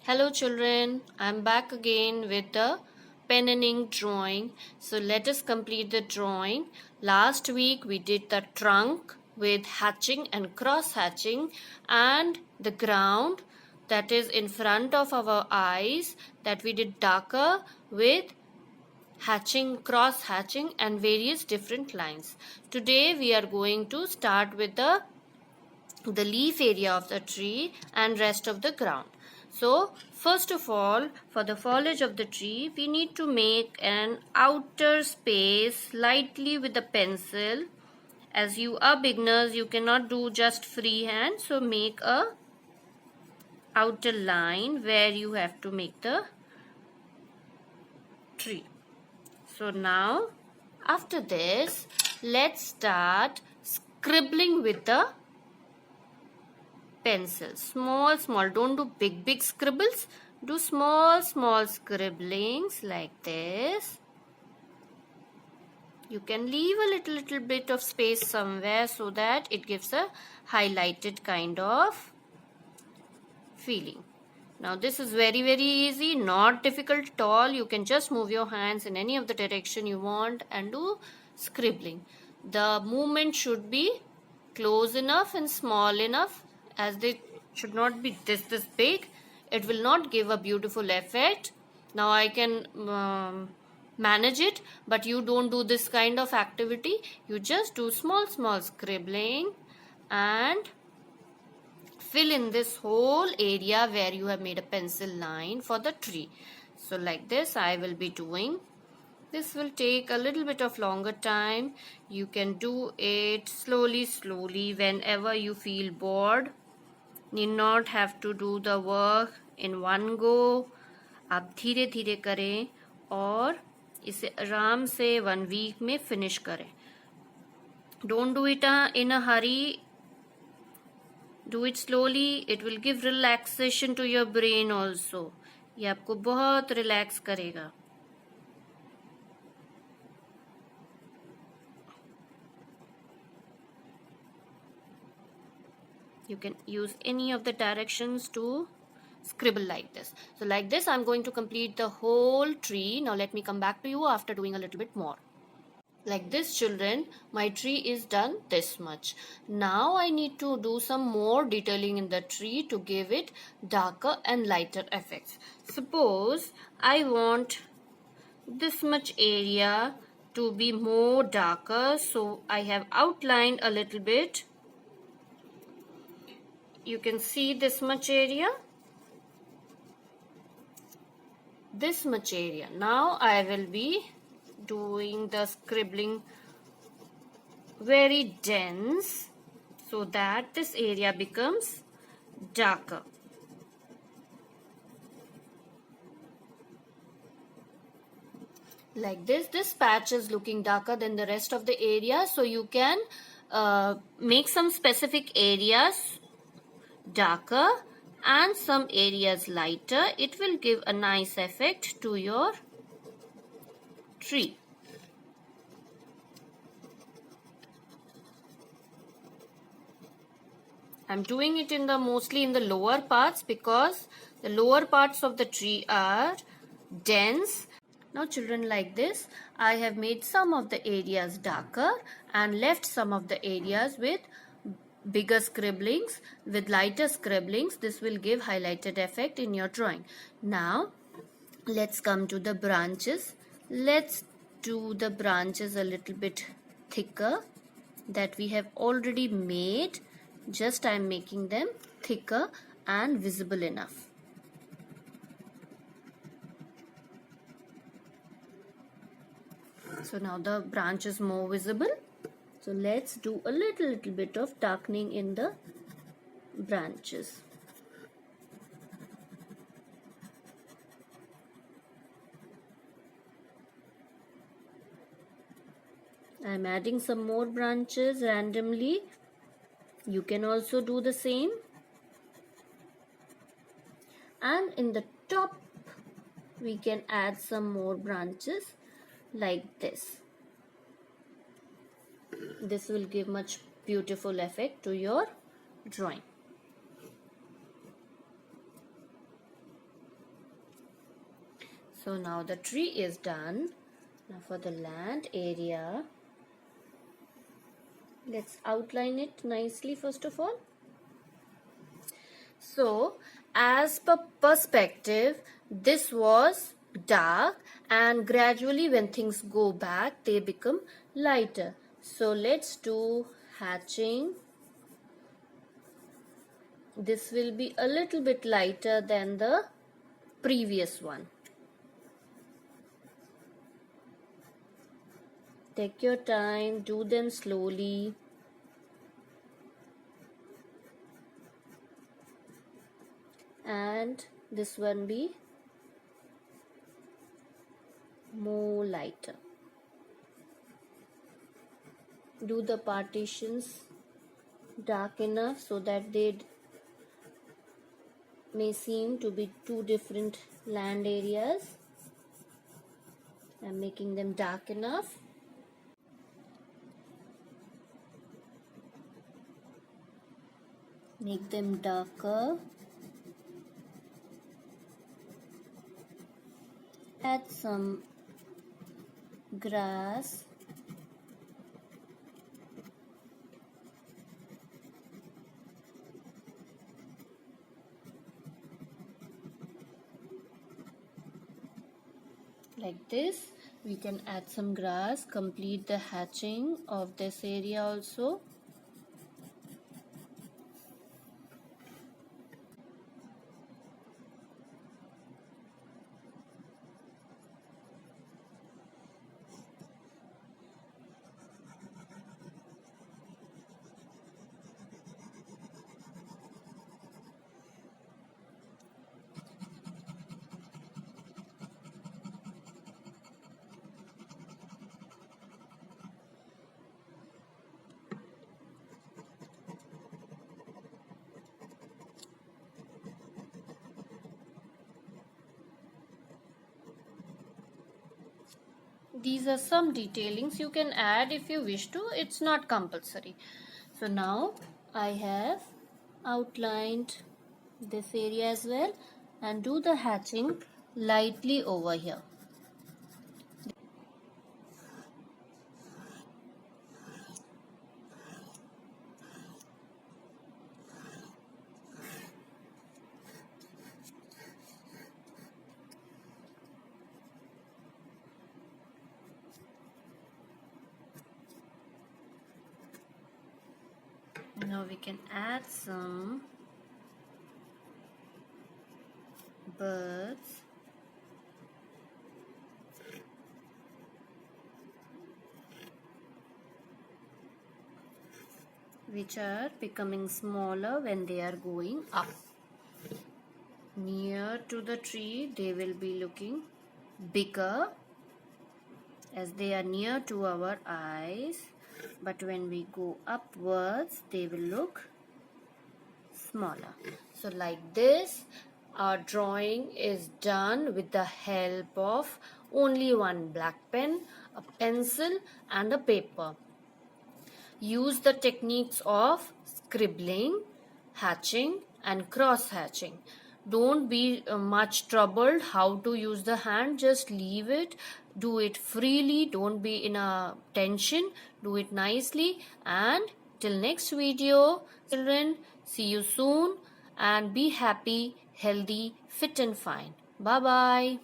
Hello children, I am back again with the pen and ink drawing. So let us complete the drawing. Last week we did the trunk with hatching and cross hatching and the ground that is in front of our eyes that we did darker with hatching, cross hatching and various different lines. Today we are going to start with the leaf area of the tree and rest of the ground. So first of all, for the foliage of the tree, we need to make an outer space lightly with a pencil. As you are beginners, you cannot do just freehand. So make a outer line where you have to make the tree. So now after this, let's start scribbling with the pencil. Small, don't do big scribbles. Do small scribblings like this. You can leave a little bit of space somewhere so that it gives a highlighted kind of feeling. Now this is very easy, not difficult at all. You can just move your hands in any of the direction you want and do scribbling. The movement should be close enough and small enough, as they should not be this big. It will not give a beautiful effect. Now I can manage it, but you don't do this kind of activity. You just do small scribbling and fill in this whole area where you have made a pencil line for the tree. So like this I will be doing. This will take a little bit of longer time. You can do it slowly whenever you feel bored. Need not have to do the work in one go. आप धीरे करें और इसे आराम से 1 week में finish करें. Don't do it in a hurry. Do it slowly. It will give relaxation to your brain also. ये आपको बहुत relax करेगा. You can use any of the directions to scribble like this. So like this I'm going to complete the whole tree. Now let me come back to you after doing a little bit more. Like this children, my tree is done this much. Now I need to do some more detailing in the tree to give it darker and lighter effects. Suppose I want this much area to be more darker, so I have outlined a little bit. You can see this much area. This much area. Now I will be doing the scribbling very dense so that this area becomes darker. Like this patch is looking darker than the rest of the area, so you can make some specific areas darker and some areas lighter. It will give a nice effect to your tree. I'm doing it in mostly in the lower parts because the lower parts of the tree are dense. Now children, like this I have made some of the areas darker and left some of the areas with bigger scribblings. With lighter scribblings, this will give highlighted effect in your drawing. Now let's come to the branches. Let's do the branches a little bit thicker that we have already made. Just I'm making them thicker and visible enough. So now the branch is more visible. So let's do a little bit of darkening in the branches. I'm adding some more branches randomly. You can also do the same. And in the top, we can add some more branches like this. This will give much beautiful effect to your drawing. So now the tree is done. Now for the land area, let's outline it nicely first of all. So as per perspective, this was dark, and gradually when things go back, they become lighter. So let's do hatching. This will be a little bit lighter than the previous one. Take your time, do them slowly. And this one be more lighter. Do the partitions dark enough so that they may seem to be two different land areas. I'm making them dark enough. Make them darker. Add some grass. Like this. We can add some grass, complete the hatching of this area also. These are some detailings you can add if you wish to. It's not compulsory. So now I have outlined this area as well, and do the hatching lightly over here. Now we can add some birds. Which are becoming smaller when they are going up. Near to the tree, they will be looking bigger as they are near to our eyes. But when we go upwards, they will look smaller. So like this, our drawing is done with the help of only one black pen, a pencil and a paper. Use the techniques of scribbling, hatching and cross hatching. Don't be much troubled how to use the hand. Just leave it. Do it freely. Don't be in a tension. Do it nicely. And till next video, children, see you soon and be happy, healthy, fit and fine. Bye-bye.